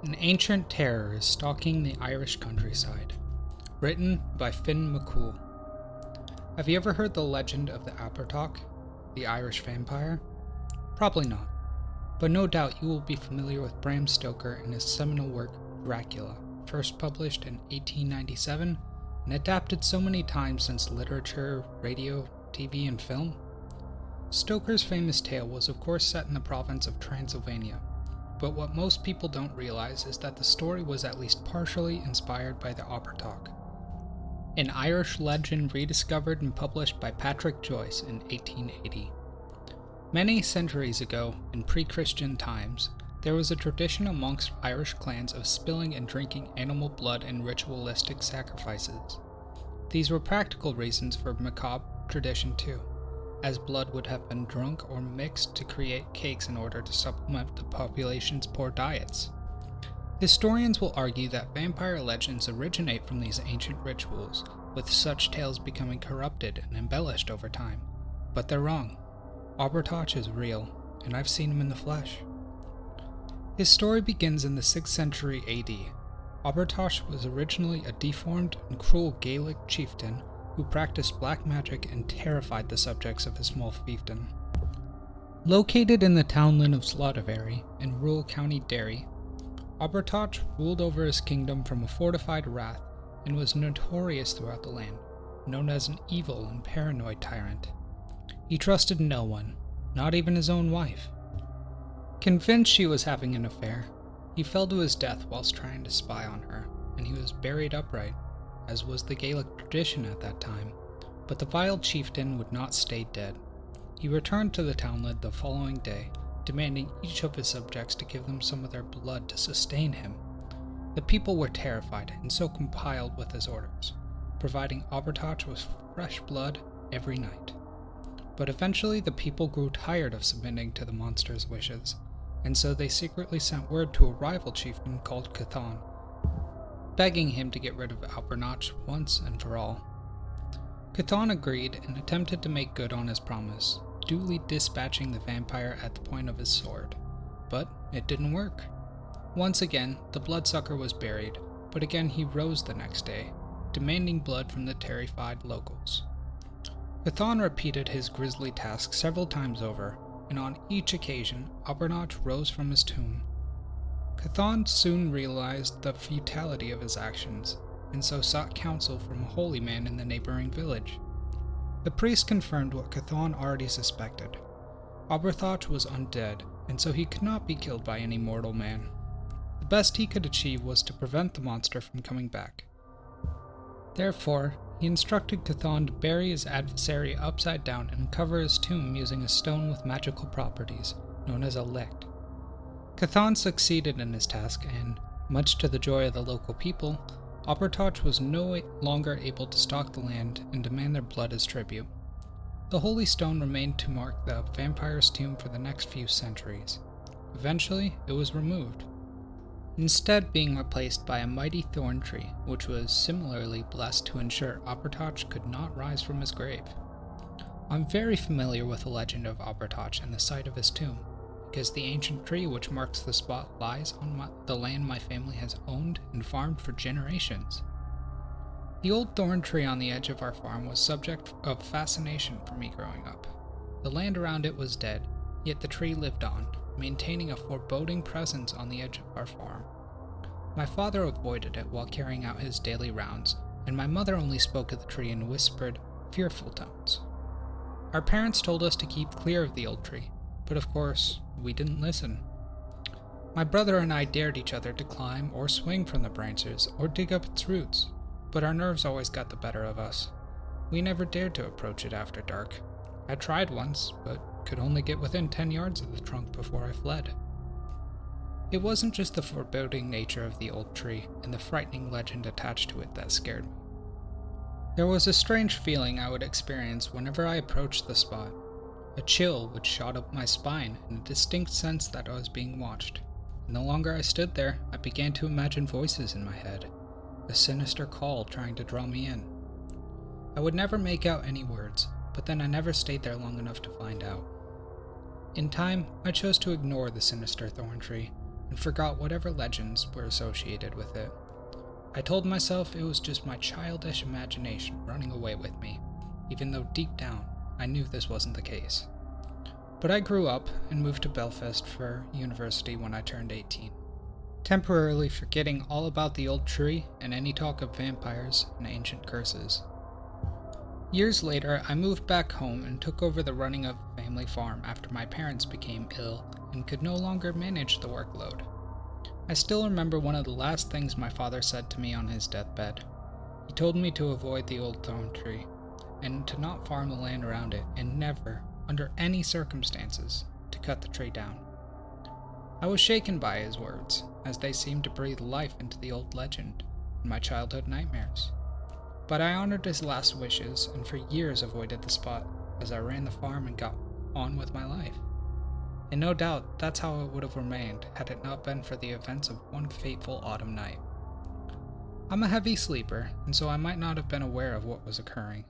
An ancient terror is stalking the Irish countryside. Written by MacCool. Have you ever heard the legend of the Abertoch, the Irish vampire? Probably not, but no doubt you will be familiar with Bram Stoker and his seminal work Dracula, first published in 1897 and adapted so many times since literature, radio, TV, and film. Stoker's famous tale was of course set in the province of Transylvania. But what most people don't realize is that the story was at least partially inspired by the Abertoch, an Irish legend rediscovered and published by Patrick Joyce in 1880. Many centuries ago, in pre-Christian times, there was a tradition amongst Irish clans of spilling and drinking animal blood in ritualistic sacrifices. These were practical reasons for macabre tradition too, as blood would have been drunk or mixed to create cakes in order to supplement the population's poor diets. Historians will argue that vampire legends originate from these ancient rituals, with such tales becoming corrupted and embellished over time. But they're wrong. Abertoch is real, and I've seen him in the flesh. His story begins in the 6th century AD. Abertoch was originally a deformed and cruel Gaelic chieftain who practiced black magic and terrified the subjects of his small fiefdom. Located in the townland of Slaughterberry in rural County Derry, Abertoch ruled over his kingdom from a fortified rath and was notorious throughout the land, known as an evil and paranoid tyrant. He trusted no one, not even his own wife. Convinced she was having an affair, he fell to his death whilst trying to spy on her, and he was buried upright, as was the Gaelic tradition at that time, but the vile chieftain would not stay dead. He returned to the townland the following day, demanding each of his subjects to give them some of their blood to sustain him. The people were terrified and so complied with his orders, providing Abertoch with fresh blood every night. But eventually the people grew tired of submitting to the monster's wishes, and so they secretly sent word to a rival chieftain called Cthon, begging him to get rid of Abertoch once and for all. Cthon agreed and attempted to make good on his promise, duly dispatching the vampire at the point of his sword. But it didn't work. Once again, the bloodsucker was buried, but again he rose the next day, demanding blood from the terrified locals. Cthon repeated his grisly task several times over, and on each occasion, Abertoch rose from his tomb. Cthon soon realized the futility of his actions, and so sought counsel from a holy man in the neighboring village. The priest confirmed what Cthon already suspected. Abertoch was undead, and so he could not be killed by any mortal man. The best he could achieve was to prevent the monster from coming back. Therefore, he instructed Cthon to bury his adversary upside down and cover his tomb using a stone with magical properties, known as a licht. Cthon succeeded in his task, and, much to the joy of the local people, Abertoch was no longer able to stalk the land and demand their blood as tribute. The holy stone remained to mark the vampire's tomb for the next few centuries. Eventually, it was removed, instead being replaced by a mighty thorn tree, which was similarly blessed to ensure Abertoch could not rise from his grave. I'm very familiar with the legend of Abertoch and the site of his tomb, because the ancient tree which marks the spot lies on the land my family has owned and farmed for generations. The old thorn tree on the edge of our farm was subject of fascination for me growing up. The land around it was dead, yet the tree lived on, maintaining a foreboding presence on the edge of our farm. My father avoided it while carrying out his daily rounds, and my mother only spoke of the tree in whispered, fearful tones. Our parents told us to keep clear of the old tree, but of course, we didn't listen. My brother and I dared each other to climb or swing from the branches or dig up its roots, but our nerves always got the better of us. We never dared to approach it after dark. I tried once, but could only get within 10 yards of the trunk before I fled. It wasn't just the foreboding nature of the old tree and the frightening legend attached to it that scared me. There was a strange feeling I would experience whenever I approached the spot. A chill would shot up my spine and a distinct sense that I was being watched. And the longer I stood there, I began to imagine voices in my head, a sinister call trying to draw me in. I would never make out any words, but then I never stayed there long enough to find out. In time, I chose to ignore the sinister thorn tree, and forgot whatever legends were associated with it. I told myself it was just my childish imagination running away with me, even though deep down I knew this wasn't the case. But I grew up and moved to Belfast for university when I turned 18, temporarily forgetting all about the old tree and any talk of vampires and ancient curses. Years later, I moved back home and took over the running of the family farm after my parents became ill and could no longer manage the workload. I still remember one of the last things my father said to me on his deathbed. He told me to avoid the old thorn tree, and to not farm the land around it, and never, under any circumstances, to cut the tree down. I was shaken by his words, as they seemed to breathe life into the old legend and my childhood nightmares. But I honored his last wishes, and for years avoided the spot as I ran the farm and got on with my life. And no doubt that's how it would have remained had it not been for the events of one fateful autumn night. I'm a heavy sleeper, and so I might not have been aware of what was occurring,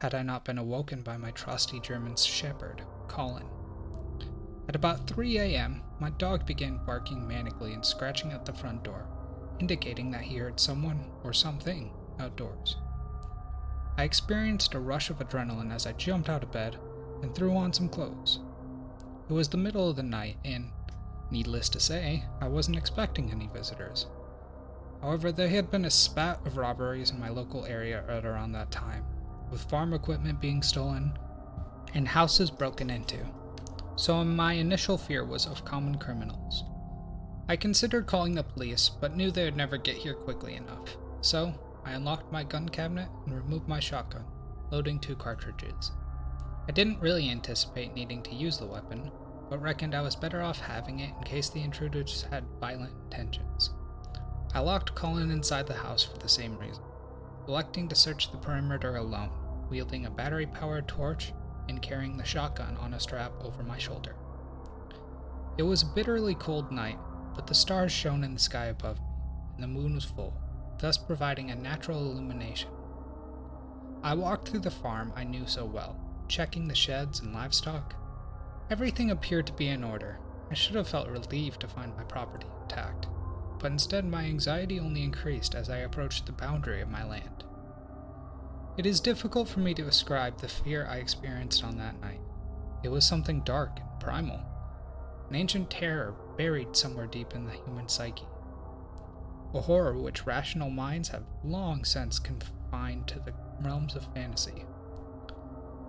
had I not been awoken by my trusty German shepherd, Colin. At about 3 a.m., my dog began barking manically and scratching at the front door, indicating that he heard someone or something outdoors. I experienced a rush of adrenaline as I jumped out of bed and threw on some clothes. It was the middle of the night, and, needless to say, I wasn't expecting any visitors. However, there had been a spat of robberies in my local area at around that time, with farm equipment being stolen and houses broken into, so my initial fear was of common criminals. I considered calling the police, but knew they would never get here quickly enough, so I unlocked my gun cabinet and removed my shotgun, loading 2 cartridges. I didn't really anticipate needing to use the weapon, but reckoned I was better off having it in case the intruders had violent intentions. I locked Colin inside the house for the same reason, electing to search the perimeter alone, wielding a battery-powered torch and carrying the shotgun on a strap over my shoulder. It was a bitterly cold night, but the stars shone in the sky above me, and the moon was full, thus providing a natural illumination. I walked through the farm I knew so well, checking the sheds and livestock. Everything appeared to be in order. I should have felt relieved to find my property intact, but instead my anxiety only increased as I approached the boundary of my land. It is difficult for me to describe the fear I experienced on that night. It was something dark and primal, an ancient terror buried somewhere deep in the human psyche. A horror which rational minds have long since confined to the realms of fantasy.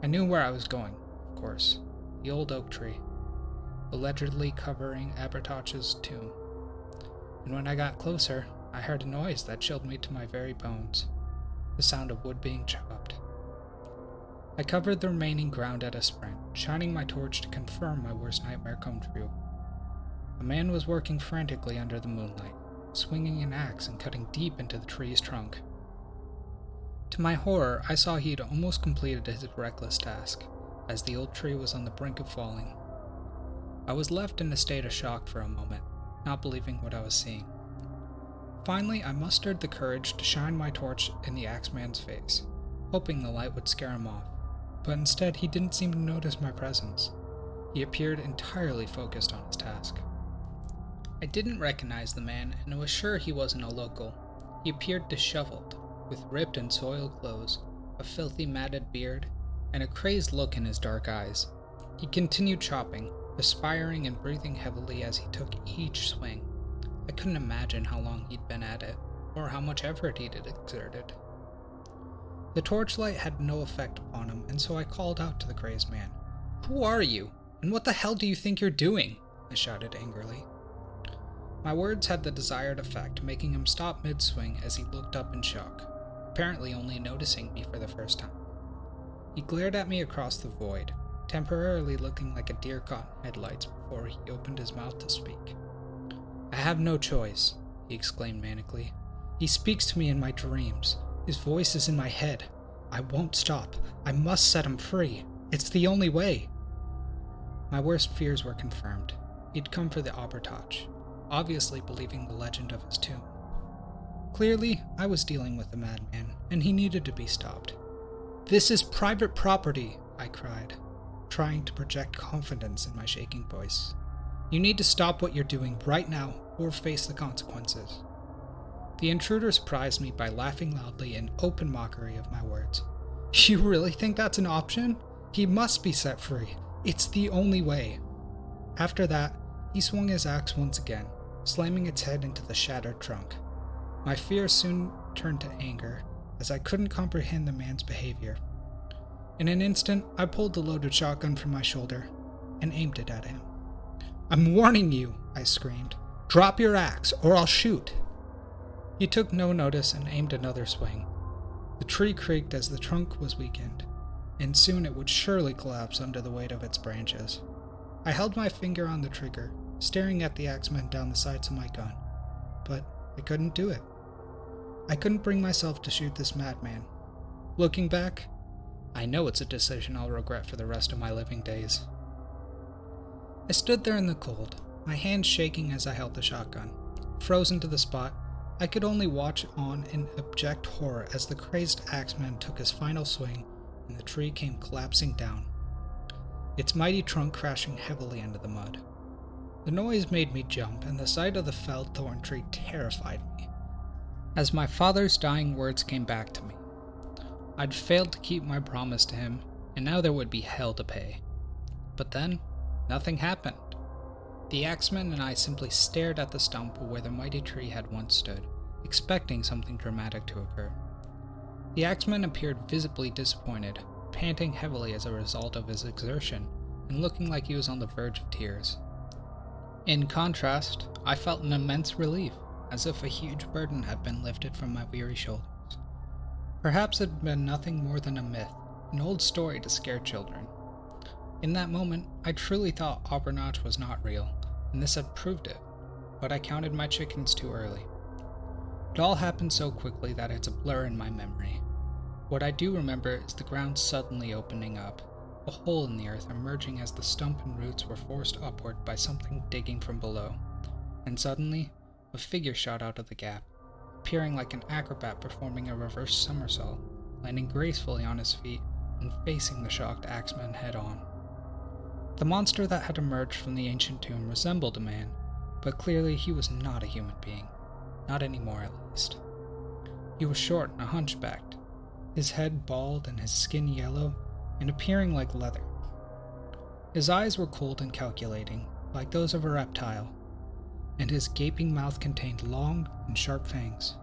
I knew where I was going, of course, the old oak tree, allegedly covering Abertoch's tomb. And when I got closer, I heard a noise that chilled me to my very bones, the sound of wood being chopped. I covered the remaining ground at a sprint, shining my torch to confirm my worst nightmare come true. A man was working frantically under the moonlight, swinging an axe and cutting deep into the tree's trunk. To my horror, I saw he had almost completed his reckless task, as the old tree was on the brink of falling. I was left in a state of shock for a moment, not believing what I was seeing. Finally, I mustered the courage to shine my torch in the axeman's face, hoping the light would scare him off, but instead he didn't seem to notice my presence. He appeared entirely focused on his task. I didn't recognize the man and was sure he wasn't a local. He appeared disheveled, with ripped and soiled clothes, a filthy matted beard, and a crazed look in his dark eyes. He continued chopping, perspiring and breathing heavily as he took each swing. I couldn't imagine how long he'd been at it, or how much effort he'd exerted. The torchlight had no effect upon him, and so I called out to the crazed man. "Who are you? And what the hell do you think you're doing?" I shouted angrily. My words had the desired effect, making him stop mid-swing as he looked up in shock, apparently only noticing me for the first time. He glared at me across the void, temporarily looking like a deer caught in headlights before he opened his mouth to speak. "I have no choice," he exclaimed manically. "He speaks to me in my dreams. His voice is in my head. I won't stop. I must set him free. It's the only way." My worst fears were confirmed. He'd come for the Abertoch, obviously believing the legend of his tomb. Clearly, I was dealing with a madman, and he needed to be stopped. "This is private property," I cried, trying to project confidence in my shaking voice. You need to stop what you're doing right now or face the consequences." The intruder surprised me by laughing loudly in open mockery of my words. "You really think that's an option? He must be set free. It's the only way." After that, he swung his axe once again, slamming its head into the shattered trunk. My fear soon turned to anger, as I couldn't comprehend the man's behavior. In an instant, I pulled the loaded shotgun from my shoulder and aimed it at him. "I'm warning you," I screamed. "Drop your axe, or I'll shoot." He took no notice and aimed another swing. The tree creaked as the trunk was weakened, and soon it would surely collapse under the weight of its branches. I held my finger on the trigger, staring at the axeman down the sights of my gun, but I couldn't do it. I couldn't bring myself to shoot this madman. Looking back, I know it's a decision I'll regret for the rest of my living days. I stood there in the cold, my hands shaking as I held the shotgun. Frozen to the spot, I could only watch on in abject horror as the crazed axeman took his final swing and the tree came collapsing down, its mighty trunk crashing heavily into the mud. The noise made me jump, and the sight of the felled thorn tree terrified me. As my father's dying words came back to me, I'd failed to keep my promise to him, and now there would be hell to pay. But then, nothing happened. The axeman and I simply stared at the stump where the mighty tree had once stood, expecting something dramatic to occur. The axeman appeared visibly disappointed, panting heavily as a result of his exertion, and looking like he was on the verge of tears. In contrast, I felt an immense relief, as if a huge burden had been lifted from my weary shoulders. Perhaps it had been nothing more than a myth, an old story to scare children. In that moment, I truly thought Aubernatch was not real, and this had proved it, but I counted my chickens too early. It all happened so quickly that it's a blur in my memory. What I do remember is the ground suddenly opening up, a hole in the earth emerging as the stump and roots were forced upward by something digging from below, and suddenly, a figure shot out of the gap, appearing like an acrobat performing a reverse somersault, landing gracefully on his feet and facing the shocked axeman head-on. The monster that had emerged from the ancient tomb resembled a man, but clearly he was not a human being, not anymore at least. He was short and hunchbacked, his head bald and his skin yellow and appearing like leather. His eyes were cold and calculating, like those of a reptile, and his gaping mouth contained long and sharp fangs.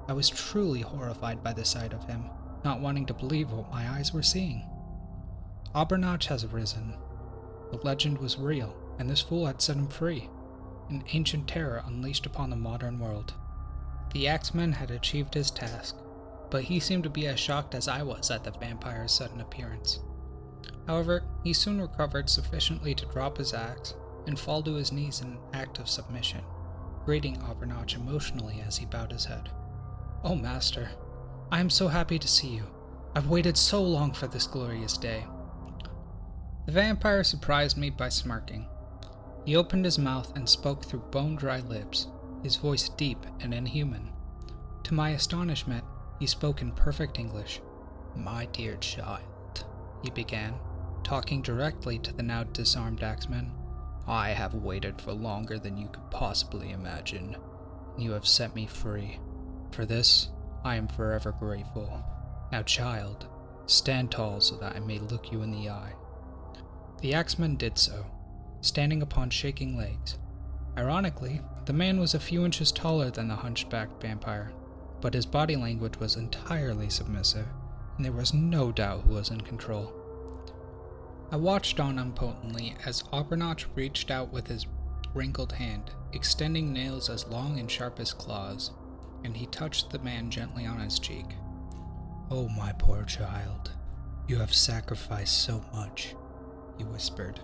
I was truly horrified by the sight of him, not wanting to believe what my eyes were seeing. Aubernatch has arisen. The legend was real, and this fool had set him free, an ancient terror unleashed upon the modern world. The axeman had achieved his task, but he seemed to be as shocked as I was at the vampire's sudden appearance. However, he soon recovered sufficiently to drop his axe and fall to his knees in an act of submission, greeting Aubernatch emotionally as he bowed his head. "Oh, master, I am so happy to see you. I've waited so long for this glorious day." The vampire surprised me by smirking. He opened his mouth and spoke through bone-dry lips, his voice deep and inhuman. To my astonishment, he spoke in perfect English. "My dear child," he began, talking directly to the now disarmed axeman, "I have waited for longer than you could possibly imagine, and you have set me free. For this, I am forever grateful. Now, child, stand tall so that I may look you in the eye." The axeman did so, standing upon shaking legs. Ironically, the man was a few inches taller than the hunchbacked vampire, but his body language was entirely submissive, and there was no doubt who was in control. I watched on impotently as Aubernatch reached out with his wrinkled hand, extending nails as long and sharp as claws, and he touched the man gently on his cheek. "Oh, my poor child, you have sacrificed so much," he whispered.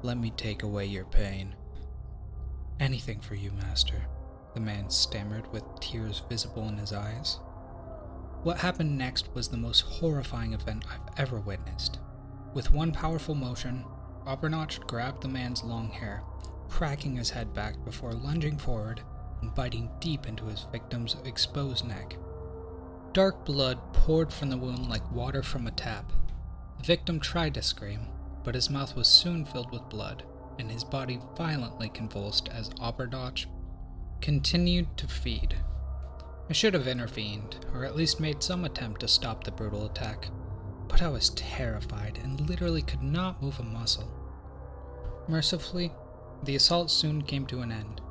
"Let me take away your pain." "Anything for you, master," the man stammered with tears visible in his eyes. What happened next was the most horrifying event I've ever witnessed. With one powerful motion, Aubernatch grabbed the man's long hair, cracking his head back before lunging forward and biting deep into his victim's exposed neck. Dark blood poured from the wound like water from a tap. The victim tried to scream, but his mouth was soon filled with blood, and his body violently convulsed as Abertach continued to feed. I should have intervened, or at least made some attempt to stop the brutal attack, but I was terrified and literally could not move a muscle. Mercifully, the assault soon came to an end.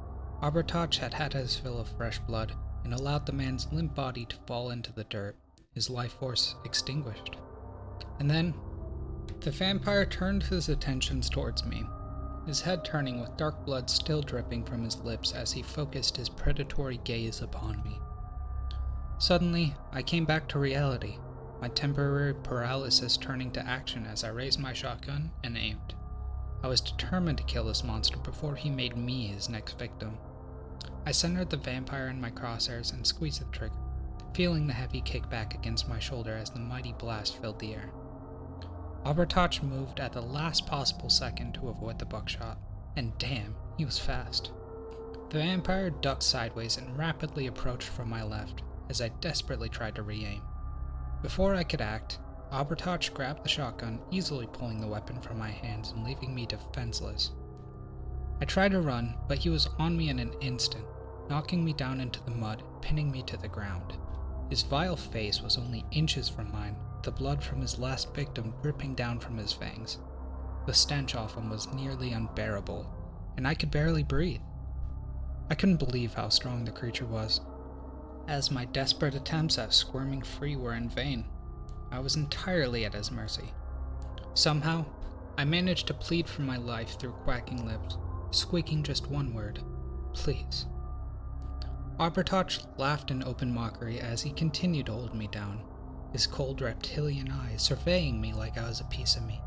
Abertach had had his fill of fresh blood and allowed the man's limp body to fall into the dirt, his life force extinguished. And then, the vampire turned his attentions towards me, his head turning with dark blood still dripping from his lips as he focused his predatory gaze upon me. Suddenly, I came back to reality, my temporary paralysis turning to action as I raised my shotgun and aimed. I was determined to kill this monster before he made me his next victim. I centered the vampire in my crosshairs and squeezed the trigger, feeling the heavy kickback against my shoulder as the mighty blast filled the air. Abertach moved at the last possible second to avoid the buckshot, and damn, he was fast. The vampire ducked sideways and rapidly approached from my left as I desperately tried to re-aim. Before I could act, Abertach grabbed the shotgun, easily pulling the weapon from my hands and leaving me defenseless. I tried to run, but he was on me in an instant, knocking me down into the mud and pinning me to the ground. His vile face was only inches from mine, the blood from his last victim dripping down from his fangs. The stench off him was nearly unbearable, and I could barely breathe. I couldn't believe how strong the creature was, as my desperate attempts at squirming free were in vain. I was entirely at his mercy. Somehow, I managed to plead for my life through quacking lips, squeaking just one word: please. Abertach laughed in open mockery as he continued to hold me down, his cold reptilian eyes surveying me like I was a piece of meat.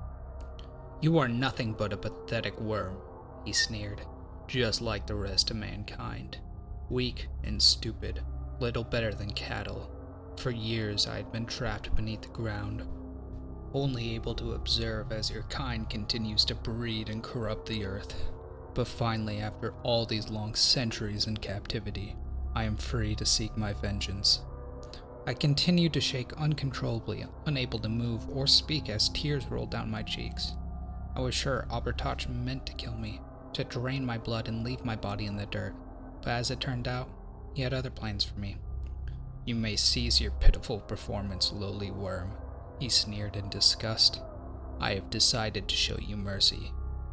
"You are nothing but a pathetic worm," he sneered, "just like the rest of mankind. Weak and stupid, little better than cattle. For years I had been trapped beneath the ground, only able to observe as your kind continues to breed and corrupt the earth. But finally, after all these long centuries in captivity, I am free to seek my vengeance." I continued to shake uncontrollably, unable to move or speak as tears rolled down my cheeks. I was sure Abertach meant to kill me, to drain my blood and leave my body in the dirt, but as it turned out, he had other plans for me. "You may cease your pitiful performance, lowly worm," he sneered in disgust. "I have decided to show you mercy.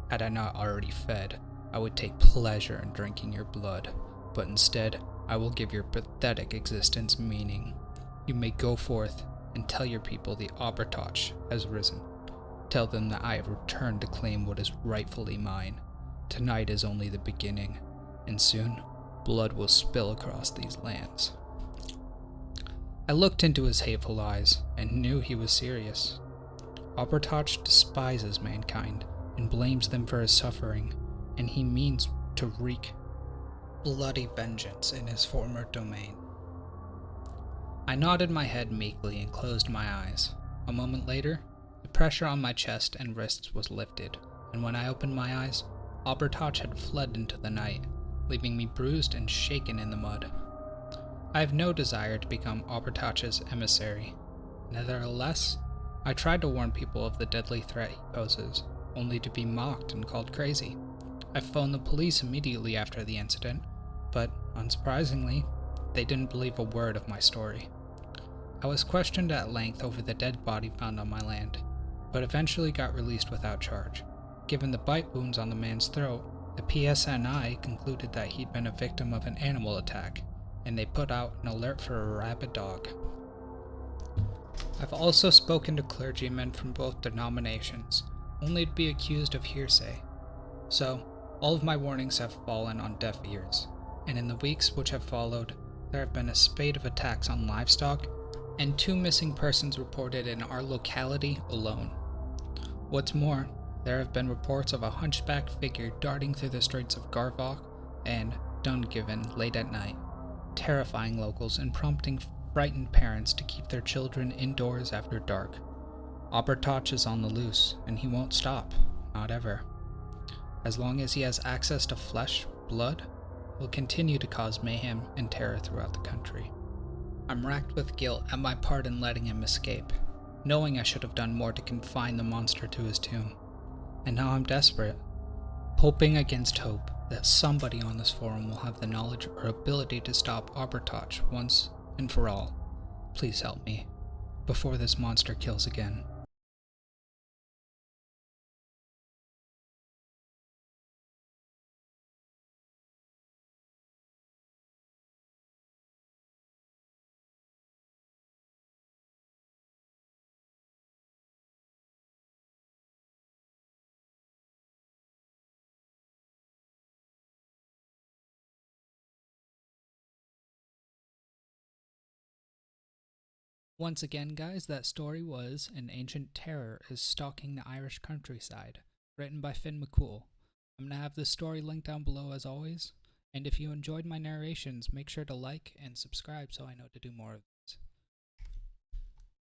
Had I not already fed, I would take pleasure in drinking your blood, but instead, I will give your pathetic existence meaning. You may go forth and tell your people the Abertach has risen. Tell them that I have returned to claim what is rightfully mine. Tonight is only the beginning, and soon, blood will spill across these lands." I looked into his hateful eyes and knew he was serious. Abertach despises mankind and blames them for his suffering, and he means to wreak bloody vengeance in his former domain. I nodded my head meekly and closed my eyes. A moment later, the pressure on my chest and wrists was lifted, and when I opened my eyes, Abertach had fled into the night, leaving me bruised and shaken in the mud. I have no desire to become Abertach's emissary. Nevertheless, I tried to warn people of the deadly threat he poses, only to be mocked and called crazy. I phoned the police immediately after the incident, but, unsurprisingly, they didn't believe a word of my story. I was questioned at length over the dead body found on my land, but eventually got released without charge. Given the bite wounds on the man's throat, the PSNI concluded that he'd been a victim of an animal attack, and they put out an alert for a rabid dog. I've also spoken to clergymen from both denominations, only to be accused of hearsay. So, all of my warnings have fallen on deaf ears, and in the weeks which have followed, there have been a spate of attacks on livestock, and 2 missing persons reported in our locality alone. What's more, there have been reports of a hunchback figure darting through the streets of Garvok and Dungiven late at night, terrifying locals and prompting frightened parents to keep their children indoors after dark. Abertach is on the loose, and he won't stop, not ever. As long as he has access to flesh, blood, he'll continue to cause mayhem and terror throughout the country. I'm racked with guilt at my part in letting him escape, knowing I should have done more to confine the monster to his tomb. And now I'm desperate. hoping against hope that somebody on this forum will have the knowledge or ability to stop Arbitrage once and for all. Please help me, before this monster kills again. Once again, guys, that story was An Ancient Terror is Stalking the Irish Countryside, written by Finn MacCool. I'm going to have this story linked down below as always, and if you enjoyed my narrations, make sure to like and subscribe so I know to do more of